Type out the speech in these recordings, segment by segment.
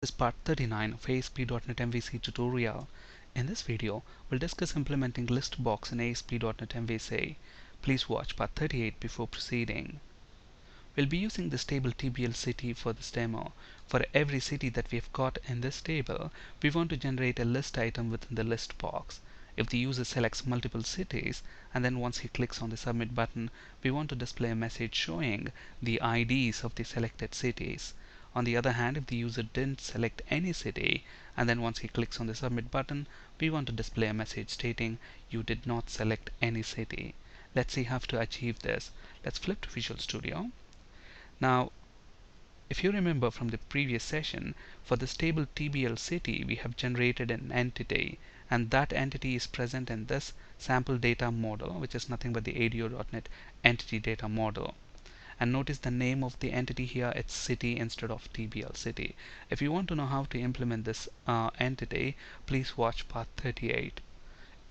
This is part 39 of ASP.NET MVC tutorial. In this video, we'll discuss implementing ListBox in ASP.NET MVC. Please watch part 38 before proceeding. We'll be using this table TBL city for this demo. For every city that we've got in this table, we want to generate a list item within the list box. If the user selects multiple cities and then once he clicks on the submit button, we want to display a message showing the IDs of the selected cities. On the other hand, if the user didn't select any city and then once he clicks on the submit button, we want to display a message stating you did not select any city. Let's see how to achieve this. Let's flip to Visual Studio. Now, if you remember from the previous session, for this table TBL city, we have generated an entity, and that entity is present in this sample data model, which is nothing but the ADO.NET entity data model. And notice the name of the entity here, it's city instead of TBL city. If you want to know how to implement this entity, please watch part 38.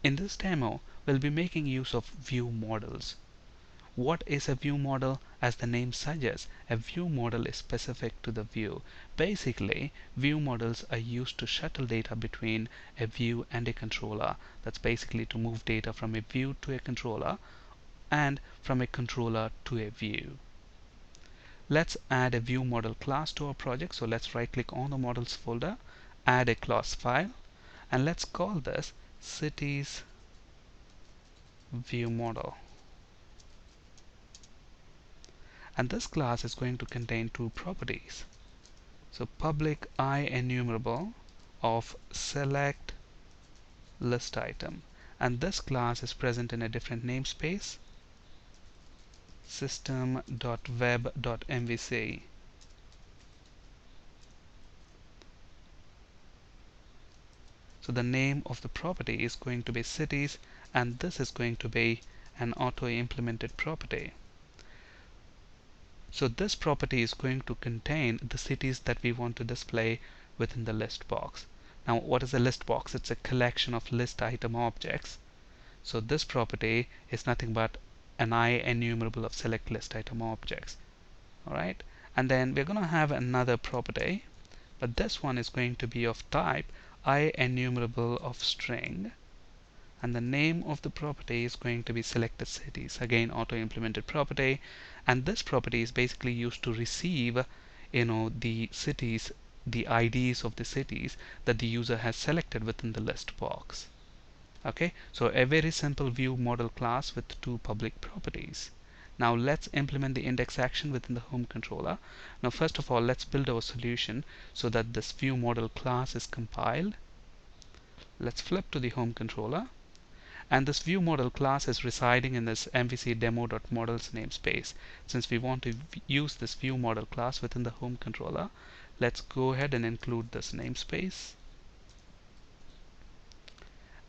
In this demo, we'll be making use of view models. What is a view model? As the name suggests, a view model is specific to the view. Basically, view models are used to shuttle data between a view and a controller. That's basically to move data from a view to a controller and from a controller to a view. Let's add a view model class to our project. So let's right click on the models folder, add a class file, and let's call this cities view model. And this class is going to contain two properties. So public IEnumerable of select list item, and this class is present in a different namespace, system.web.mvc. So the name of the property is going to be cities, and this is going to be an auto-implemented property. So this property is going to contain the cities that we want to display within the list box. Now, what is a list box? It's a collection of list item objects. So this property is nothing but an IEnumerable of select list item objects. Alright, and then we're going to have another property, but this one is going to be of type IEnumerable of string, and the name of the property is going to be selected cities. Again, auto-implemented property, and this property is basically used to receive the cities, the IDs of the cities that the user has selected within the list box. Okay, so a very simple view model class with two public properties. Now let's implement the index action within the home controller. Now first of all, let's build our solution so that this view model class is compiled. Let's flip to the home controller, and this view model class is residing in this MVC demo.models namespace. Since we want to use this view model class within the home controller, let's go ahead and include this namespace.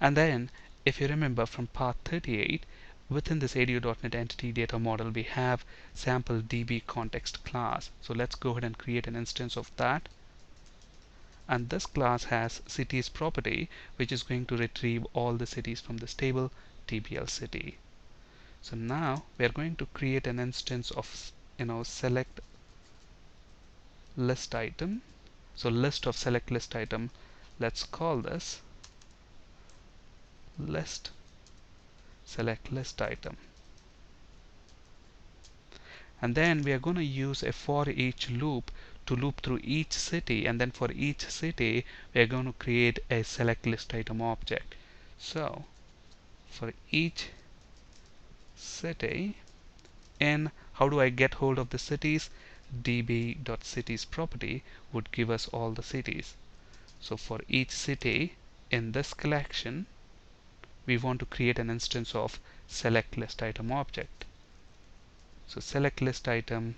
And then, if you remember from part 38, within this ADO.NET entity data model, we have sample DB context class. So let's go ahead and create an instance of that. And this class has cities property, which is going to retrieve all the cities from this table TBL city. So now we are going to create an instance of select list item. So list of select list item, let's call this list select list item. And then we are going to use a for each loop to loop through each city, and then for each city we are going to create a select list item object. So for each city, in how do I get hold of the cities? db.cities property would give us all the cities. So for each city in this collection, we want to create an instance of select list item object. So select list item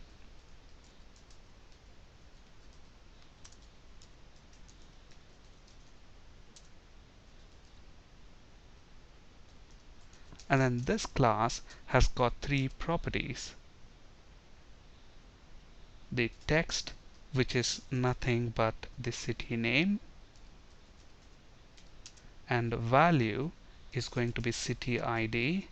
and then this class has got three properties. The text, which is nothing but the city name, and value is going to be city ID,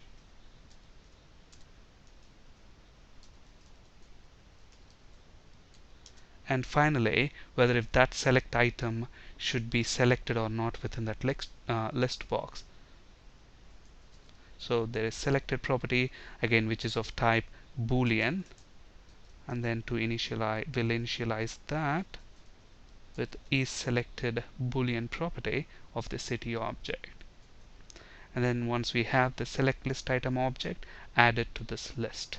and finally whether if that select item should be selected or not within that list box. So there is selected property again, which is of type boolean, and then to initialize, we'll initialize that with is selected boolean property of the city object. And then once we have the select list item object, add it to this list.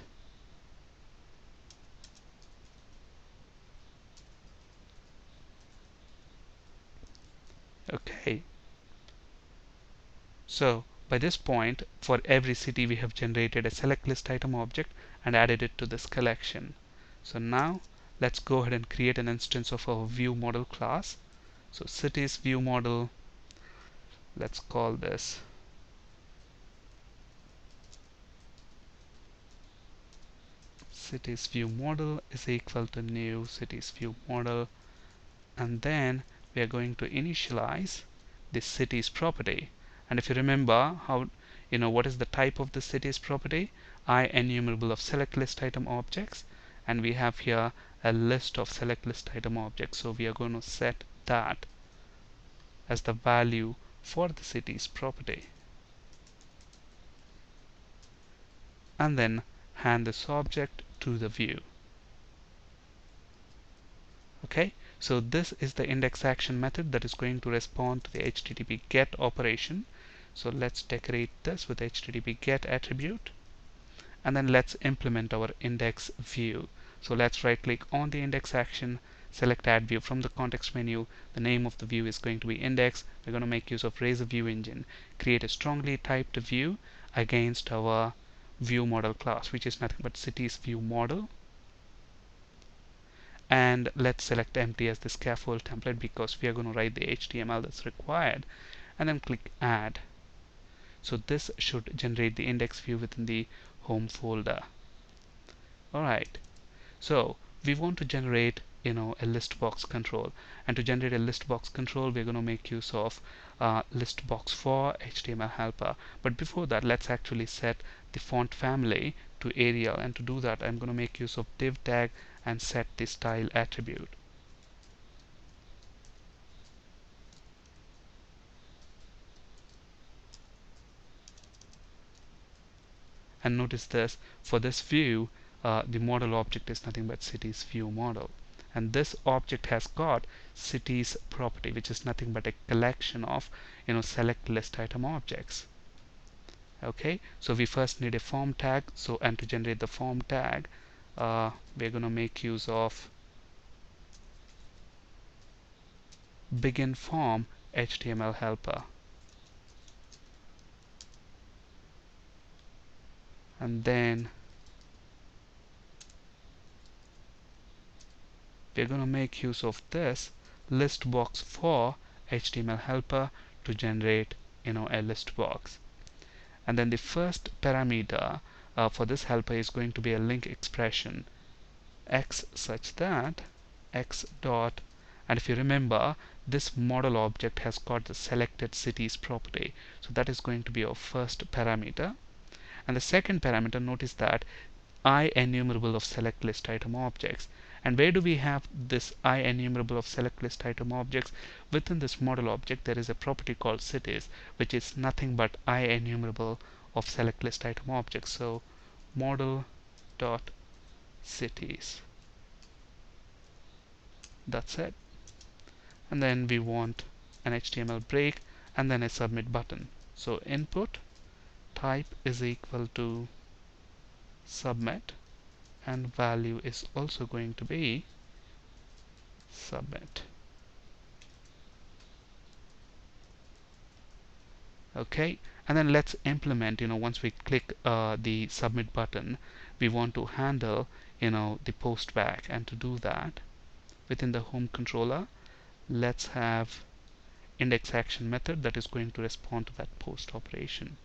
Okay, so by this point for every city we have generated a select list item object and added it to this collection. So now let's go ahead and create an instance of our view model class. So cities view model, let's call this cities view model is equal to new cities view model, and then we are going to initialize the cities property. And if you remember how, what is the type of the cities property? IEnumerable of select list item objects, and we have here a list of select list item objects, so we are going to set that as the value for the cities property, and then hand this object to the view. Okay, so this is the index action method that is going to respond to the HTTP GET operation. So let's decorate this with HTTP GET attribute, and then let's implement our index view. So let's right click on the index action, select add view from the context menu. The name of the view is going to be index. We're going to make use of Razor View Engine, create a strongly typed view against our view model class, which is nothing but cities view model. And let's select empty as the scaffold template because we are going to write the HTML that's required, and then click add. So this should generate the index view within the home folder. Alright, so we want to generate a list box control, and to generate a list box control we're going to make use of ListBox for HTML helper. But before that, let's actually set the font family to Arial, and to do that I'm going to make use of div tag and set the style attribute. And notice this, for this view the model object is nothing but cities view model, and this object has got cities property, which is nothing but a collection of select list item objects. Okay, so we first need a form tag. So, and to generate the form tag we're going to make use of begin form HTML helper, and then we're going to make use of this list box for HTML helper to generate a list box. And then the first parameter for this helper is going to be a link expression x, such that x dot, and if you remember, this model object has got the selected cities property, so that is going to be our first parameter. And the second parameter, notice that IEnumerable of select list item objects. And where do we have this IEnumerable of select list item objects? Within this model object there is a property called cities, which is nothing but IEnumerable of select list item objects. So model dot cities, that's it. And then we want an HTML break and then a submit button. So input type is equal to submit, and value is also going to be submit. Okay, and then let's implement, once we click the submit button, we want to handle the post back. And to do that, within the home controller, let's have index action method that is going to respond to that post operation.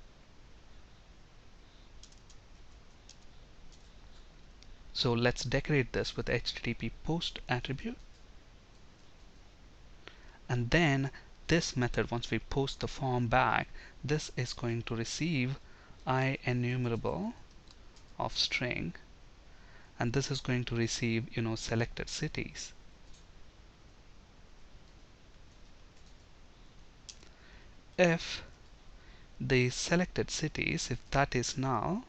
So let's decorate this with HTTP post attribute, and then this method, once we post the form back, this is going to receive IEnumerable of string, and this is going to receive selected cities. if the selected cities, if that is null,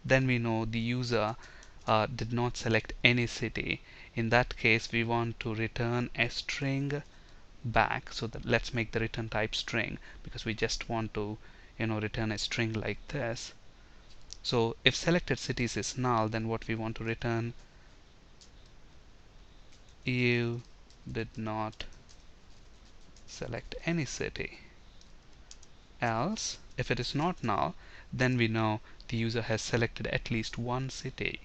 then we know the user did not select any city. In that case, we want to return a string back. So that let's make the return type string, because we just want to return a string like this. So if selected cities is null, then what we want to return, you did not select any city. Else, if it is not null, then we know the user has selected at least one city,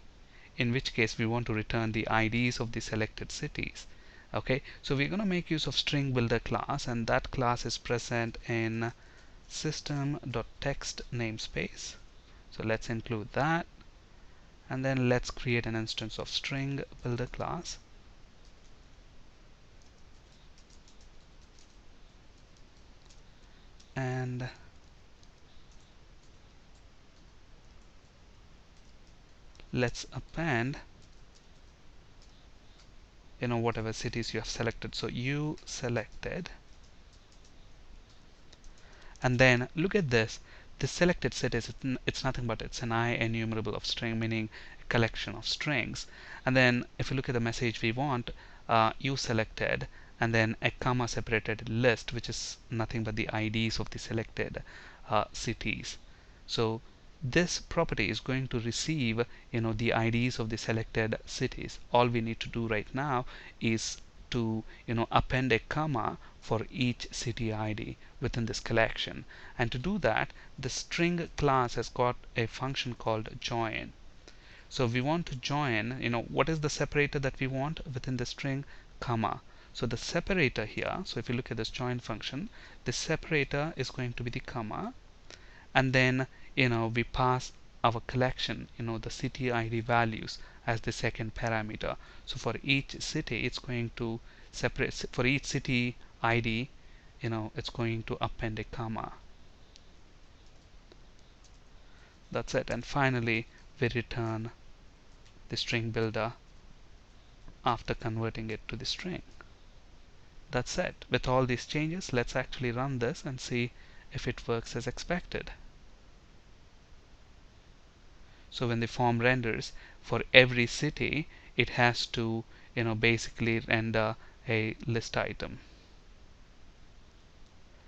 in which case we want to return the IDs of the selected cities. Okay, so we're going to make use of string builder class, and that class is present in system.text namespace. So let's include that, and then let's create an instance of string builder class. And let's append whatever cities you have selected. So you selected, and then look at this. The selected cities, it's nothing but it's an enumerable of string, meaning a collection of strings. And then if you look at the message we want, you selected, and then a comma separated list, which is nothing but the IDs of the selected cities. So this property is going to receive the IDs of the selected cities. All we need to do right now is to append a comma for each city ID within this collection. And to do that, the string class has got a function called join. So we want to join, what is the separator that we want within the string? Comma. So the separator here, so if you look at this join function, the separator is going to be the comma, and then we pass our collection, the city ID values as the second parameter. So for each city, it's going to separate. For each city ID, it's going to append a comma. That's it. And finally, we return the string builder after converting it to the string. That's it. With all these changes, let's actually run this and see if it works as expected. So when the form renders, for every city, it has to basically render a list item.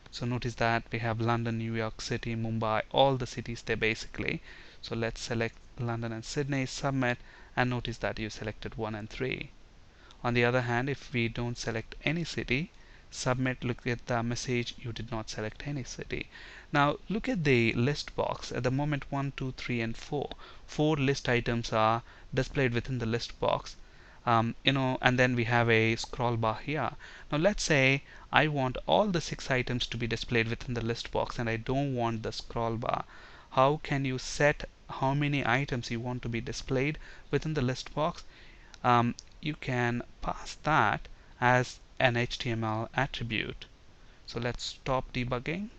So notice that we have London, New York City, Mumbai, all the cities there basically. So let's select London and Sydney, submit, and notice that you selected 1 and 3. On the other hand, if we don't select any city, submit, look at the message, you did not select any city. Now look at the list box. At the moment 1, 2, 3, and 4. 4 list items are displayed within the list box. And then we have a scroll bar here. Now let's say I want all the 6 items to be displayed within the list box, and I don't want the scroll bar. How can you set how many items you want to be displayed within the list box? You can pass that as an HTML attribute. So let's stop debugging,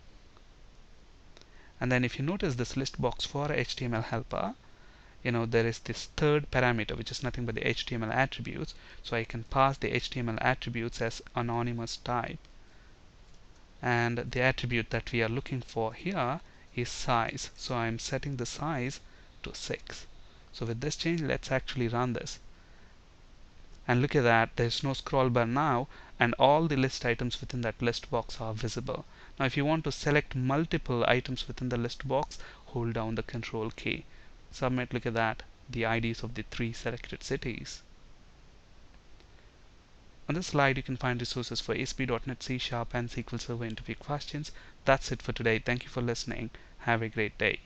and then if you notice this list box for HTML helper, there is this third parameter, which is nothing but the HTML attributes. So I can pass the HTML attributes as anonymous type, and the attribute that we are looking for here is size. So I'm setting the size to 6. So with this change, let's actually run this. And look at that, there's no scroll bar now, and all the list items within that list box are visible. Now if you want to select multiple items within the list box, hold down the control key. Submit, look at that, the IDs of the 3 selected cities. On this slide you can find resources for ASP.NET, C# and SQL Server interview questions. That's it for today. Thank you for listening. Have a great day.